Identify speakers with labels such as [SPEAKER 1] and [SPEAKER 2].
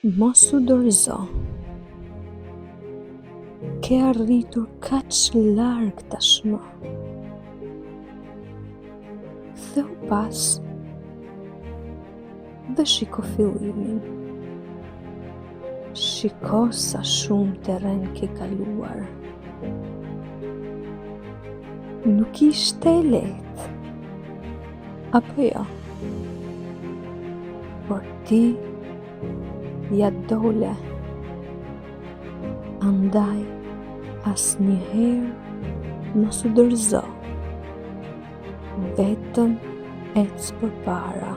[SPEAKER 1] Mos u dorëzo. Ke arritur kaq larg tashmë. Theu pas dhe shiko fillimin. Shiko sa shumë terren ke kaluar. Nuk ishte e lehtë, apo jo? Por ti ja dole. Andaj asnjëherë mos u dorëzo. Vetëm ec përpara.